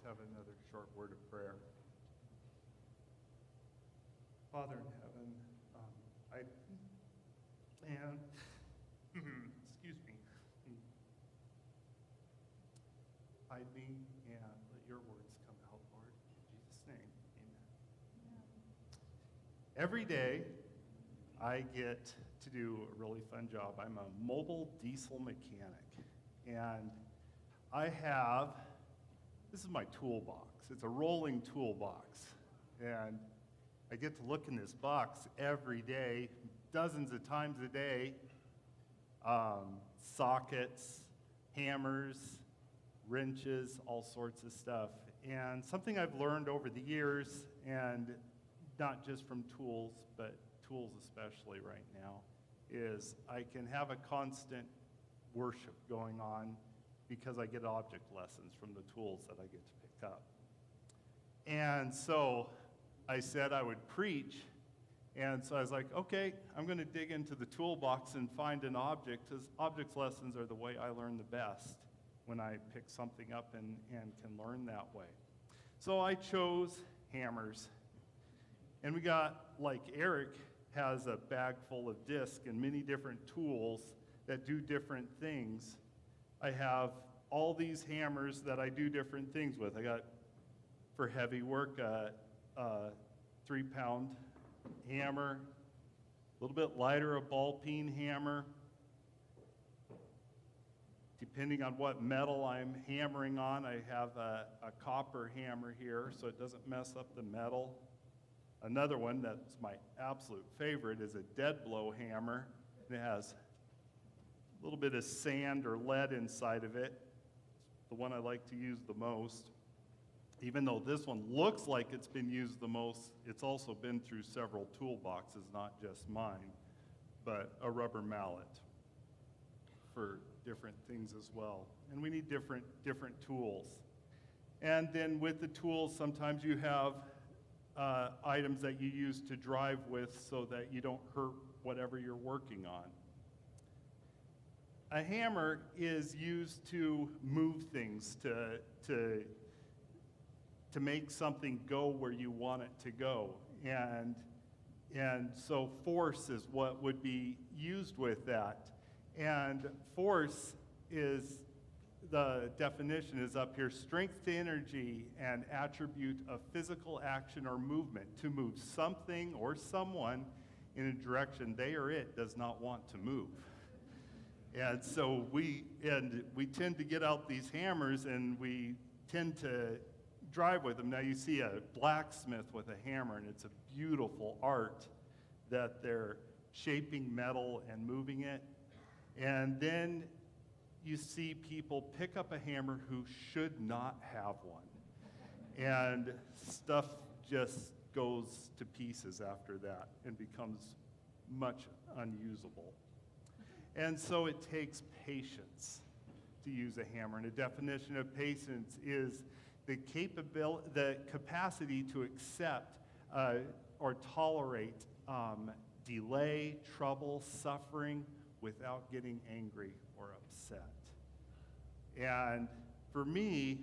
have another short word of prayer. Father in heaven, excuse me, hide me and let your words come out, Lord. In Jesus' name, amen. Every day, I get to do a really fun job. I'm a mobile diesel mechanic, and I have, this is my toolbox. It's a rolling toolbox, and I get to look in this box every day, dozens of times a day. Sockets, hammers, wrenches, all sorts of stuff. And something I've learned over the years, and not just from tools, but tools especially right now, is I can have a constant worship going on because I get object lessons from the tools that I get to pick up. And so I said I would preach, and so I was like, okay, I'm going to dig into the toolbox and find an object, because object lessons are the way I learn the best, when I pick something up and can learn that way. So I chose hammers. And we got, like Eric has a bag full of discs and many different tools that do different things. I have all these hammers that I do different things with. I got, for heavy work, a 3-pound hammer, a little bit lighter, a ball-peen hammer. Depending on what metal I'm hammering on, I have a copper hammer here so it doesn't mess up the metal. Another one that's my absolute favorite is a dead blow hammer. It has a little bit of sand or lead inside of it. It's the one I like to use the most. Even though this one looks like it's been used the most, it's also been through several toolboxes, not just mine, but a rubber mallet for different things as well. And we need different tools. And then with the tools, sometimes you have items that you use to drive with so that you don't hurt whatever you're working on. A hammer is used to move things, to make something go where you want it to go. And so force is what would be used with that. And force is, the definition is up here, strength to energy and attribute of physical action or movement, to move something or someone in a direction they or it does not want to move. And so we tend to get out these hammers and we tend to drive with them. Now you see a blacksmith with a hammer, and it's a beautiful art that they're shaping metal and moving it. And then you see people pick up a hammer who should not have one. And stuff just goes to pieces after that and becomes much unusable. And so it takes patience to use a hammer. And a definition of patience is the capacity to accept or tolerate delay, trouble, suffering, without getting angry or upset. And for me,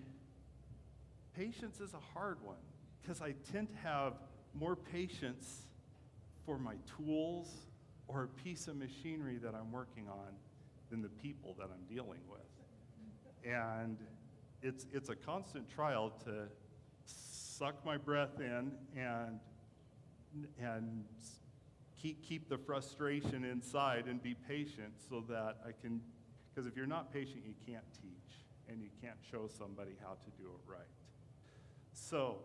patience is a hard one, because I tend to have more patience for my tools or a piece of machinery that I'm working on than the people that I'm dealing with. And it's a constant trial to suck my breath in and keep the frustration inside and be patient so that I can, because if you're not patient, you can't teach and you can't show somebody how to do it right. So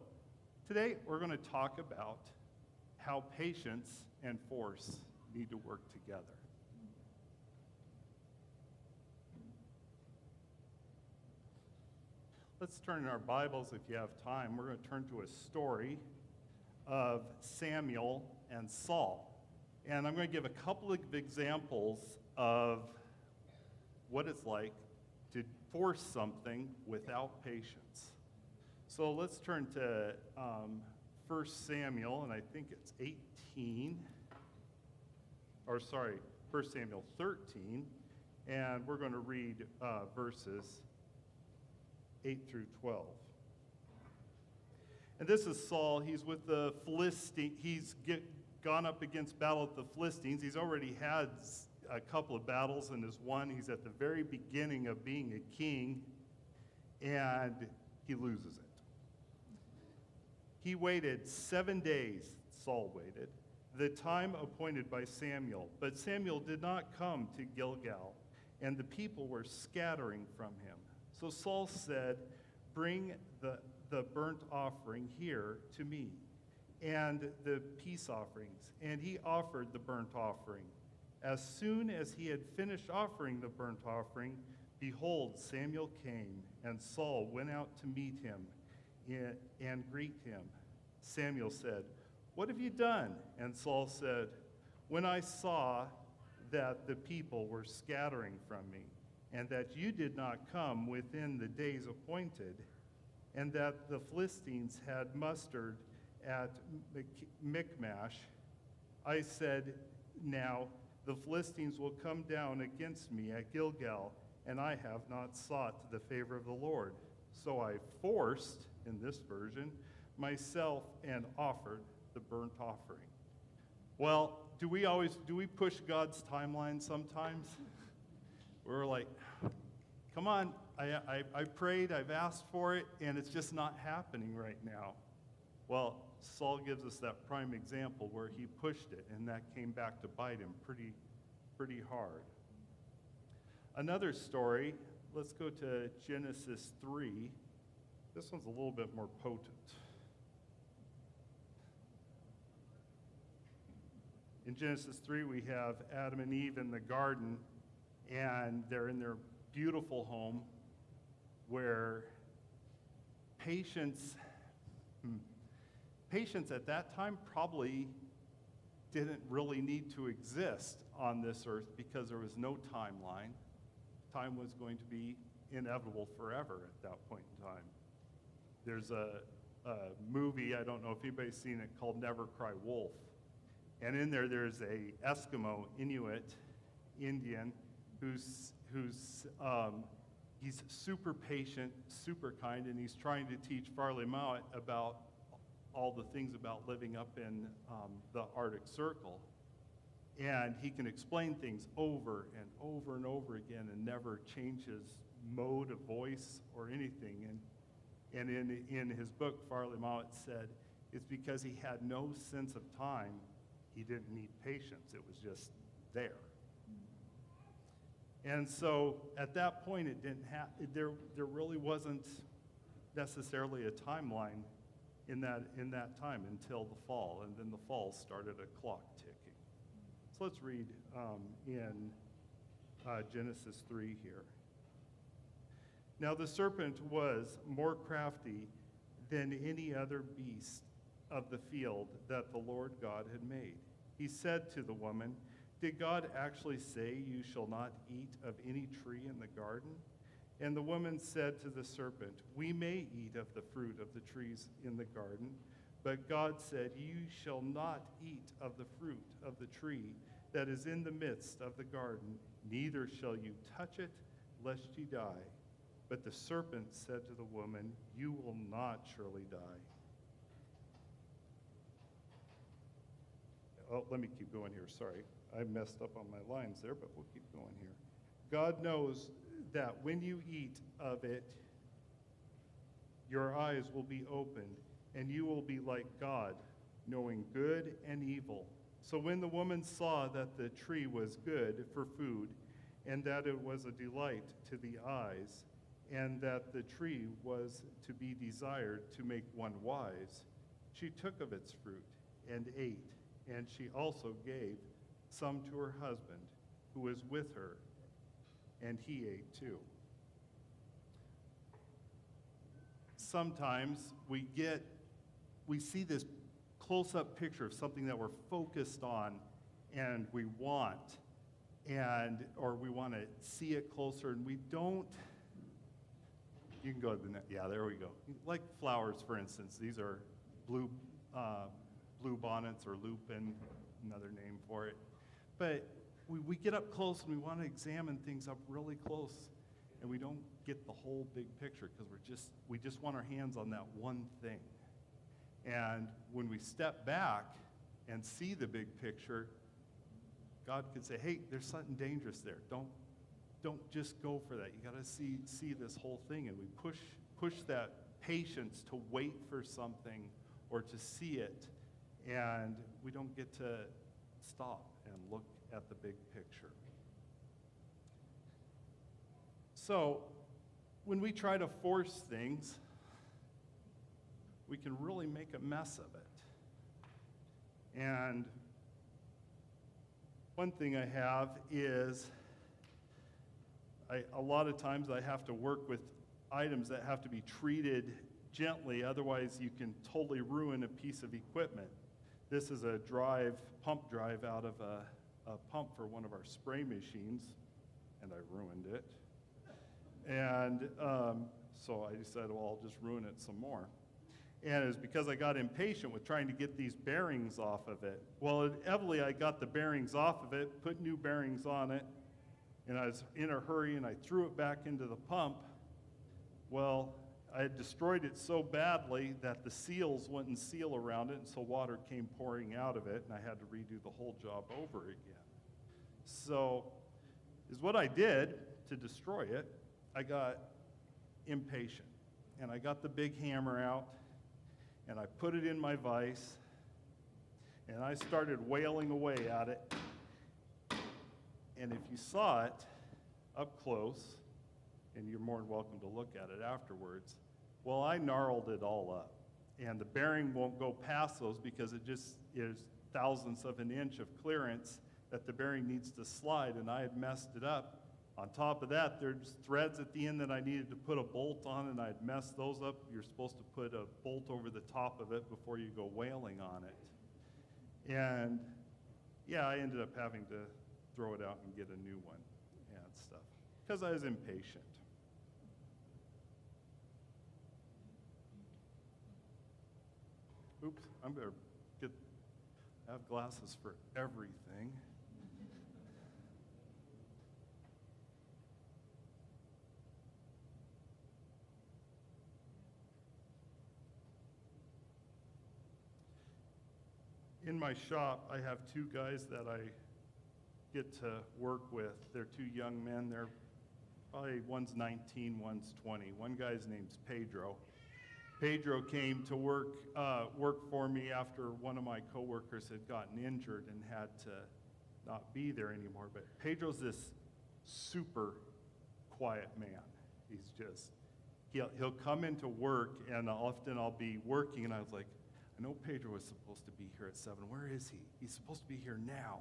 today we're going to talk about how patience and force need to work together. Let's turn in our Bibles, if you have time. We're going to turn to a story of Samuel and Saul. And I'm going to give a couple of examples of what it's like to force something without patience. So let's turn to 1 Samuel, and I think it's 1 Samuel 13, and we're going to read verses 8 through 12. And this is Saul. He's with the Philistines. Gone up against battle with the Philistines. He's already had a couple of battles and has won. He's at the very beginning of being a king, and he loses it. He waited 7 days, Saul waited, the time appointed by Samuel. But Samuel did not come to Gilgal, and the people were scattering from him. So Saul said, "Bring the burnt offering here to me, and the peace offerings." And he offered the burnt offering. As soon as he had finished offering the burnt offering, behold, Samuel came, and Saul went out to meet him and greet him. Samuel said, "What have you done?" And Saul said, "When I saw that the people were scattering from me, and that you did not come within the days appointed, and that the Philistines had mustered at Michmash, I said, now the Philistines will come down against me at Gilgal, and I have not sought the favor of the Lord. So I forced," in this version, "myself and offered the burnt offering." Well, do we push God's timeline sometimes? We're like, come on, I prayed, I've asked for it, and it's just not happening right now. Well, Saul gives us that prime example where he pushed it, and that came back to bite him pretty hard. Another story, let's go to Genesis 3. This one's a little bit more potent. In Genesis 3, we have Adam and Eve in the garden, and they're in their beautiful home where patience at that time probably didn't really need to exist on this earth because there was no timeline. Time was going to be inevitable forever at that point in time. There's a movie, I don't know if anybody's seen it, called Never Cry Wolf. And in there's a Eskimo, Inuit, Indian, who's he's super patient, super kind, and he's trying to teach Farley Mowat about all the things about living up in the Arctic Circle. And he can explain things over and over and over again and never change his mode of voice or anything. And in his book, Farley Mowat said, it's because he had no sense of time. He didn't need patience. It was just there. And so at that point, it didn't there really wasn't necessarily a timeline in that time until the fall, and then the fall started a clock ticking. So let's read in Genesis 3 here. Now the serpent was more crafty than any other beast of the field that the Lord God had made. He said to the woman, "Did God actually say you shall not eat of any tree in the garden?" And the woman said to the serpent, "We may eat of the fruit of the trees in the garden, but God said, you shall not eat of the fruit of the tree that is in the midst of the garden, neither shall you touch it, lest you die." But the serpent said to the woman, "You will not surely die." Oh, let me keep going here, sorry. I messed up on my lines there, but we'll keep going here. God knows that when you eat of it, your eyes will be opened, and you will be like God, knowing good and evil. So when the woman saw that the tree was good for food, and that it was a delight to the eyes, and that the tree was to be desired to make one wise, she took of its fruit and ate, and she also gave some to her husband who was with her, and he ate too. Sometimes we see this close-up picture of something that we're focused on and we want, or we want to see it closer, and we don't. You can go to the next. Yeah, there we go. Like flowers, for instance. These are blue bonnets or lupin, another name for it. But we get up close and we want to examine things up really close, and we don't get the whole big picture because we just want our hands on that one thing. And when we step back and see the big picture, God could say, hey, there's something dangerous there. Don't just go for that. You got to see this whole thing. And we push that patience to wait for something or to see it, and we don't get to stop and look at the big picture. So when we try to force things, we can really make a mess of it. And one thing I have is a lot of times I have to work with items that have to be treated gently, otherwise you can totally ruin a piece of equipment. This is a pump drive out of a pump for one of our spray machines, and I ruined it. And so I decided, well, I'll just ruin it some more. And it was because I got impatient with trying to get these bearings off of it. Well, inevitably I got the bearings off of it, put new bearings on it, and I was in a hurry, and I threw it back into the pump. Well, I had destroyed it so badly that the seals wouldn't seal around it, and so water came pouring out of it, and I had to redo the whole job over again. So, is what I did to destroy it. I got impatient, and I got the big hammer out, and I put it in my vise, and I started wailing away at it. And if you saw it up close, and you're more than welcome to look at it afterwards, well, I gnarled it all up. And the bearing won't go past those because it just is thousandths of an inch of clearance that the bearing needs to slide, and I had messed it up. On top of that, there's threads at the end that I needed to put a bolt on, and I'd messed those up. You're supposed to put a bolt over the top of it before you go wailing on it. And yeah, I ended up having to throw it out and get a new one and stuff because I was impatient. Oops, I'm going to have glasses for everything. In my shop, I have two guys that I get to work with. They're two young men. They're probably, one's 19, one's 20. One guy's name's Pedro. Pedro came to work for me after one of my coworkers had gotten injured and had to not be there anymore. But Pedro's this super quiet man. He's just, he'll come into work, and often I'll be working, and I was like, I know Pedro was supposed to be here at 7. Where is he? He's supposed to be here now.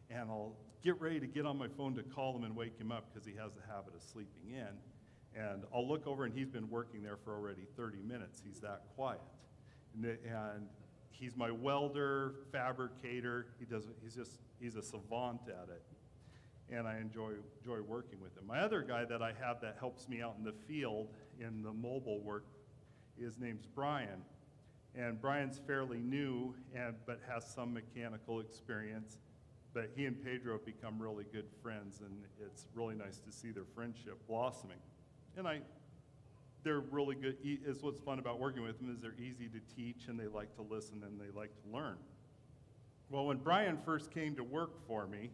And I'll get ready to get on my phone to call him and wake him up because he has the habit of sleeping in. And I'll look over, and he's been working there for already 30 minutes. He's that quiet. And he's my welder, fabricator. He's a savant at it. And I enjoy working with him. My other guy that I have that helps me out in the field in the mobile work, his name's Brian. And Brian's fairly new, but has some mechanical experience. But he and Pedro have become really good friends, and it's really nice to see their friendship blossoming. And they're really good. Is what's fun about working with them is they're easy to teach, and they like to listen, and they like to learn. Well, when Brian first came to work for me,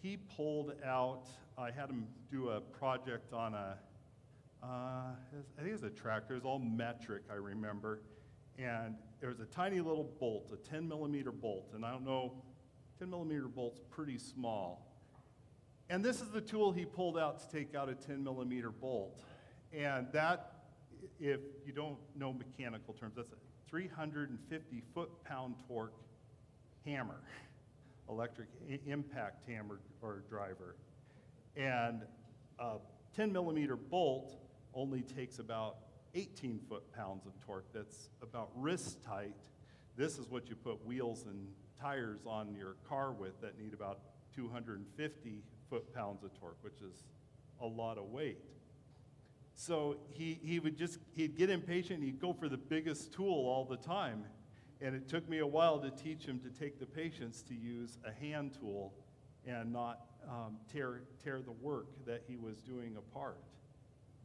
he pulled out, I had him do a project on I think it was a tractor. It was all metric, I remember. And there was a tiny little bolt, a 10 millimeter bolt, and I don't know, 10 millimeter bolt's pretty small. And this is the tool he pulled out to take out a 10 millimeter bolt. And that, if you don't know mechanical terms, that's a 350 foot-pound torque hammer, electric impact hammer or driver. And a 10 millimeter bolt only takes about 18 foot-pounds of torque. That's about wrist tight. This is what you put wheels and tires on your car with that need about 250 foot-pounds of torque, which is a lot of weight. So he'd get impatient, and he'd go for the biggest tool all the time. And it took me a while to teach him to take the patience to use a hand tool and not tear the work that he was doing apart.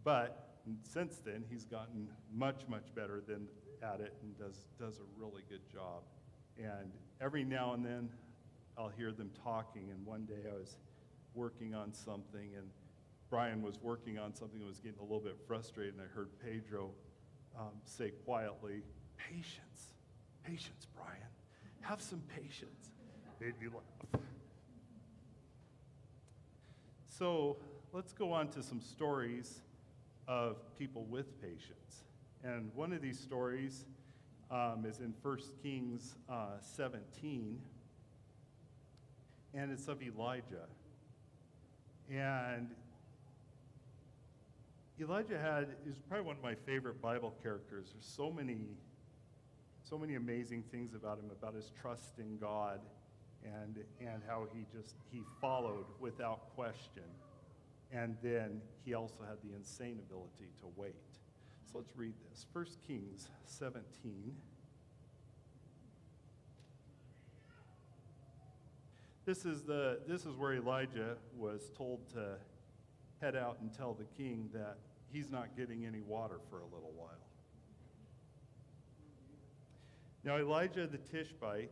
But since then, he's gotten much, much better than at it and does a really good job. And every now and then, I'll hear them talking. And one day I was working on something, and Brian was working on something and was getting a little bit frustrated, and I heard Pedro say quietly, "Patience, patience, Brian. Have some patience." Made me laugh. So let's go on to some stories of people with patience. And one of these stories is in 1 Kings 17, and it's of Elijah. And Elijah is probably one of my favorite Bible characters. There's so many amazing things about him, about his trust in God, and how he followed without question. And then he also had the insane ability to wait. So let's read this. 1 Kings 17. This is where Elijah was told to head out and tell the king that he's not getting any water for a little while. Now Elijah the Tishbite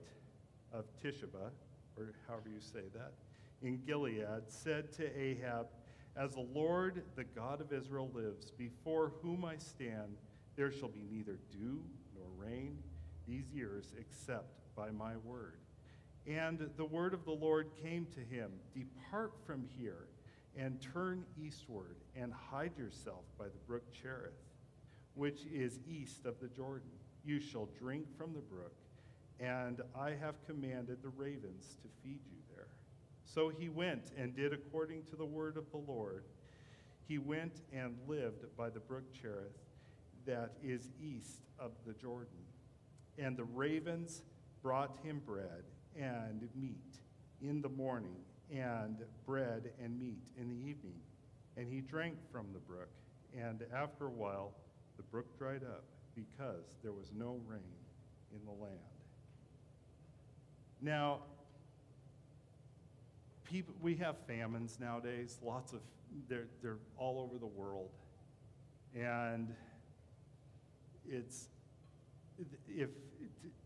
of Tishba, or however you say that, in Gilead, said to Ahab, "As the Lord, the God of Israel, lives, before whom I stand, there shall be neither dew nor rain these years except by my word." And the word of the Lord came to him, "Depart from here and turn eastward and hide yourself by the brook Cherith, which is east of the Jordan. You shall drink from the brook, and I have commanded the ravens to feed you there." So he went and did according to the word of the Lord. He went and lived by the brook Cherith, that is east of the Jordan. And the ravens brought him bread and meat in the morning, and bread and meat in the evening. And he drank from the brook, and after a while the brook dried up, because there was no rain in the land. Now, we have famines nowadays. They're all over the world, and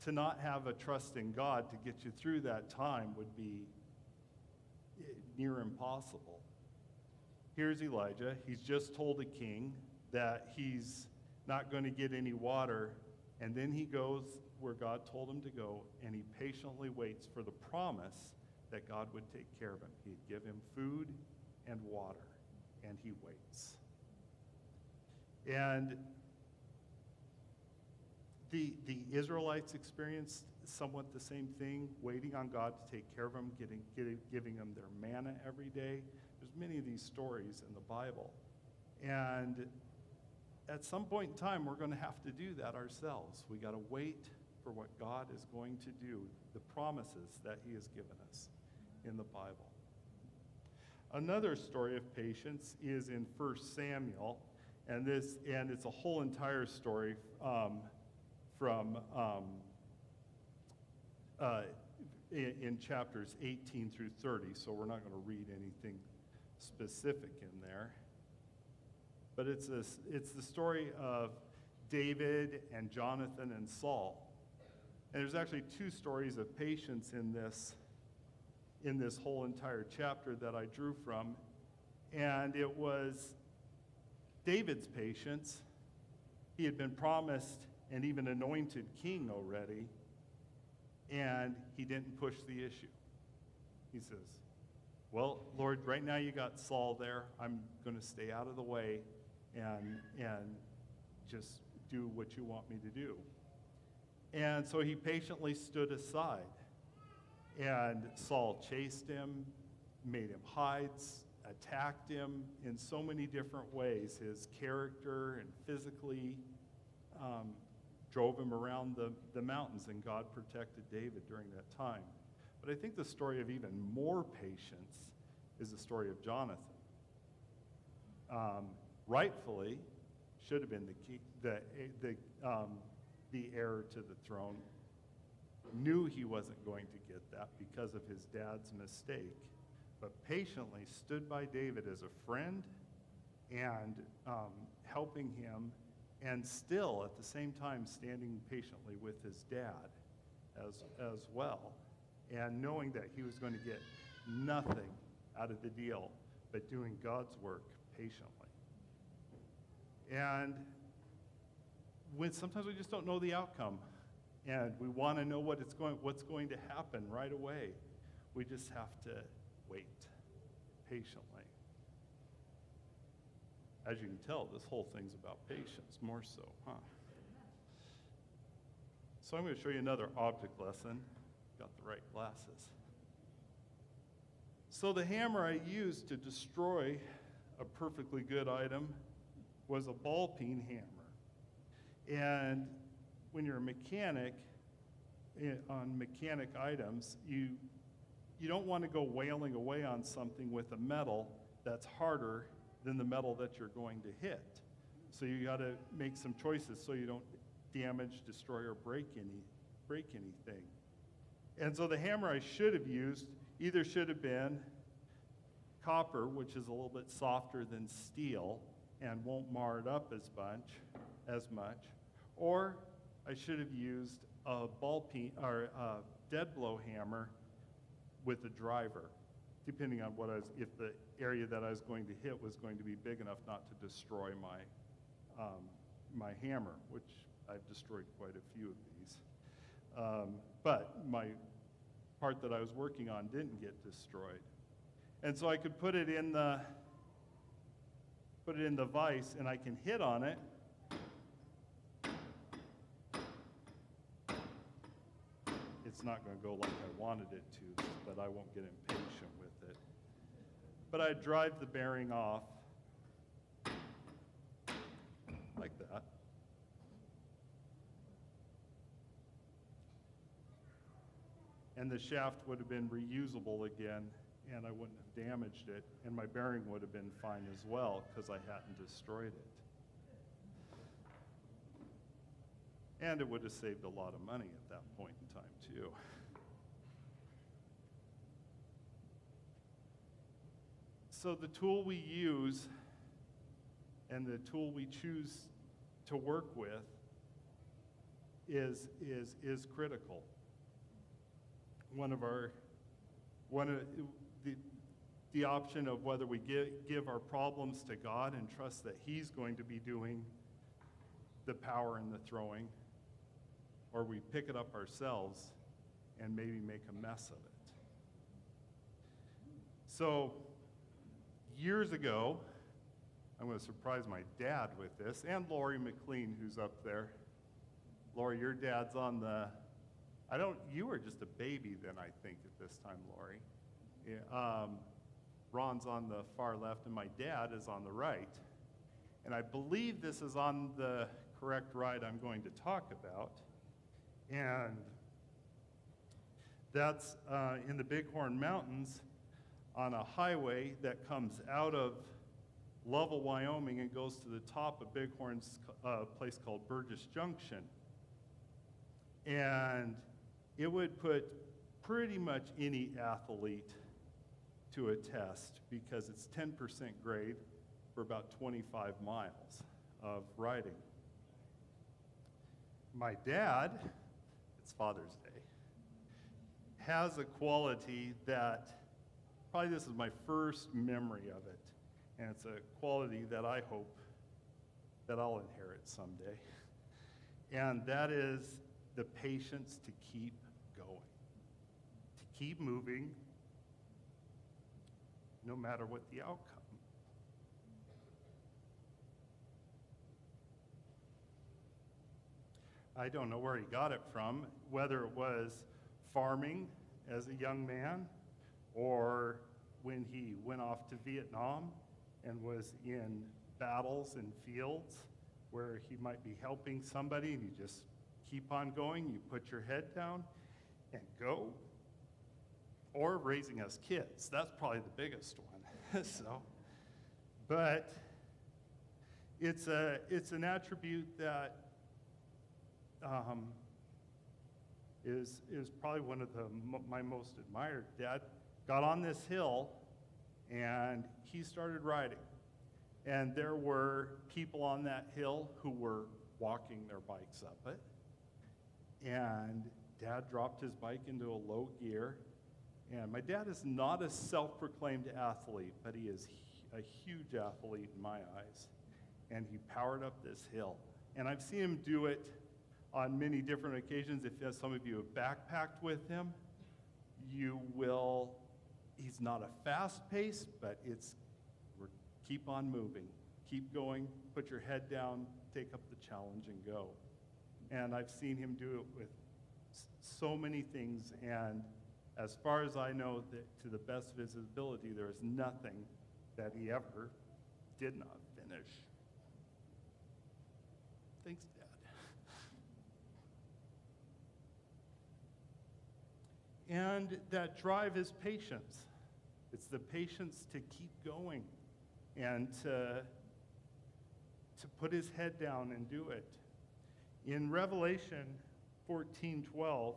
to not have a trust in God to get you through that time would be near impossible. Here's Elijah. He's just told the king that he's not going to get any water, and then he goes where God told him to go, and he patiently waits for the promise that God would take care of him. He'd give him food and water, and he waits. And the Israelites experienced somewhat the same thing, waiting on God to take care of them, giving them their manna every day. There's many of these stories in the Bible. And at some point in time, we're going to have to do that ourselves. We got to wait for what God is going to do, the promises that he has given us in the Bible. Another story of patience is in 1 Samuel, and it's a whole entire story in chapters 18 through 30, so we're not going to read anything specific in there. But it's the story of David and Jonathan and Saul. And there's actually two stories of patience in this whole entire chapter that I drew from. And it was David's patience. He had been promised and even anointed king already, and he didn't push the issue. He says, "Well, Lord, right now you got Saul there. I'm going to stay out of the way and just do what you want me to do." And so he patiently stood aside, and Saul chased him, made him hide, attacked him in so many different ways. His character and physically drove him around the mountains, and God protected David during that time. But I think the story of even more patience is the story of Jonathan. Rightfully, should have been the heir to the throne. Knew he wasn't going to get that because of his dad's mistake, but patiently stood by David as a friend and helping him and still at the same time standing patiently with his dad as well, and knowing that he was going to get nothing out of the deal but doing God's work patiently. And sometimes we just don't know the outcome, and we want to know what's going to happen right away. We just have to wait patiently. As you can tell, this whole thing's about patience, more so, huh? So I'm going to show you another object lesson. Got the right glasses. So the hammer I used to destroy a perfectly good item was a ball-peen hammer. And when you're a mechanic, on mechanic items, you don't want to go wailing away on something with a metal that's harder than the metal that you're going to hit. So you got to make some choices so you don't damage, destroy, or break anything. And so the hammer I should have used either should have been copper, which is a little bit softer than steel and won't mar it up as much, or I should have used a ball-peen or a dead blow hammer with a driver, depending on if the area that I was going to hit was going to be big enough not to destroy my hammer, which I've destroyed quite a few of these. But my part that I was working on didn't get destroyed. And so I could put it in the vise, and I can hit on it. It's not going to go like I wanted it to, but I won't get impatient with it. But I drive the bearing off like that. And the shaft would have been reusable again, and I wouldn't have damaged it, and my bearing would have been fine as well because I hadn't destroyed it. And it would have saved a lot of money at that point in time, too. So the tool we use and the tool we choose to work with is critical. The option of whether we give our problems to God and trust that He's going to be doing the power and the throwing, or we pick it up ourselves and maybe make a mess of it. So, years ago, I'm going to surprise my dad with this, and Lori McLean, who's up there. Lori, your dad's on you were just a baby then, I think, at this time, Lori. Yeah, Ron's on the far left, and my dad is on the right. And I believe this is on the correct ride I'm going to talk about. And that's in the Bighorn Mountains on a highway that comes out of Lovell, Wyoming, and goes to the top of Bighorn's place called Burgess Junction. And it would put pretty much any athlete to a test because it's 10% grade for about 25 miles of riding. My dad, it's Father's Day, has a quality that, probably this is my first memory of it, and it's a quality that I hope that I'll inherit someday. And that is the patience to keep going, to keep moving, no matter what the outcome. I don't know where he got it from, whether it was farming as a young man or when he went off to Vietnam and was in battles and fields where he might be helping somebody and you just keep on going, you put your head down and go, or raising us kids. That's probably the biggest one. But it's an attribute that is probably one of my most admired. Dad got on this hill and he started riding, And there were people on that hill who were walking their bikes up it. And Dad dropped his bike into a low gear. And my dad is not a self-proclaimed athlete, but he is a huge athlete in my eyes. And he powered up this hill. And I've seen him do it on many different occasions. If some of you have backpacked with him, you will, he's not a fast pace, but keep on moving. Keep going, put your head down, take up the challenge and go. And I've seen him do it with so many things, and as far as I know, to the best of his ability, there is nothing that he ever did not finish. Thanks, Dad. And that drive is patience. It's the patience to keep going and to put his head down and do it. In Revelation 14:12,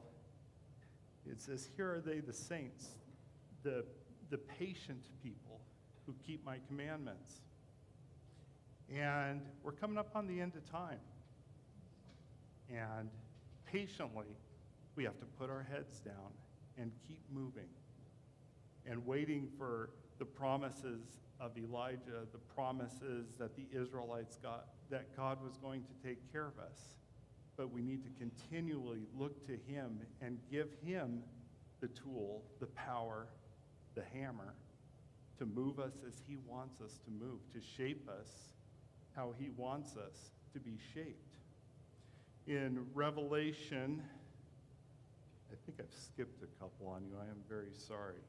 it says, "Here are they, the saints, the patient people who keep my commandments." And we're coming up on the end of time. And patiently, we have to put our heads down and keep moving and waiting for the promises of Elijah, the promises that the Israelites got, that God was going to take care of us. But we need to continually look to him and give him the tool, the power, the hammer to move us as he wants us to move, to shape us how he wants us to be shaped. In Revelation, I think I've skipped a couple on you. I am very sorry.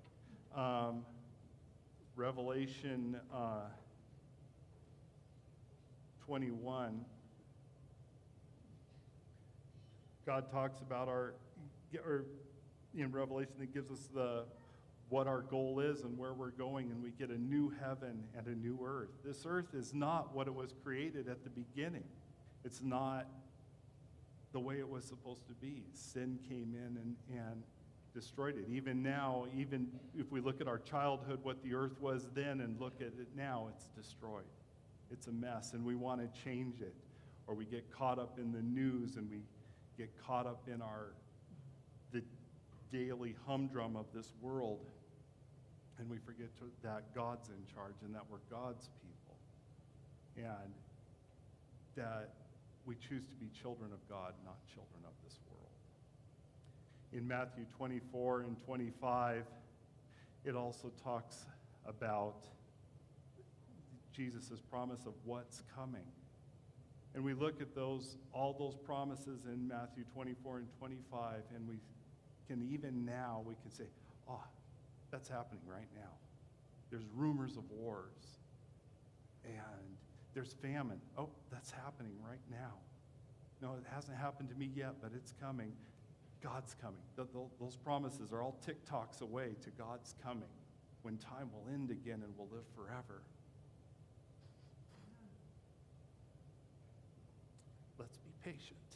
Revelation 21, God talks about in Revelation, it gives us what our goal is and where we're going, and we get a new heaven and a new earth. This earth is not what it was created at the beginning. It's not the way it was supposed to be. Sin came in and destroyed it. Even now, even if we look at our childhood, what the earth was then, and look at it now, it's destroyed. It's a mess, and we want to change it. Or we get caught up in the news, and we get caught up in the daily humdrum of this world, and we forget that God's in charge and that we're God's people, and that we choose to be children of God, not children of this world. In Matthew 24 and 25, it also talks about Jesus' promise of what's coming. And we look at all those promises in Matthew 24 and 25, and we can say, oh, that's happening right now. There's rumors of wars, and there's famine. Oh, that's happening right now. No, it hasn't happened to me yet, but it's coming. God's coming. Those promises are all tick-tocks away to God's coming, when time will end again and we'll live forever. Let's be patient.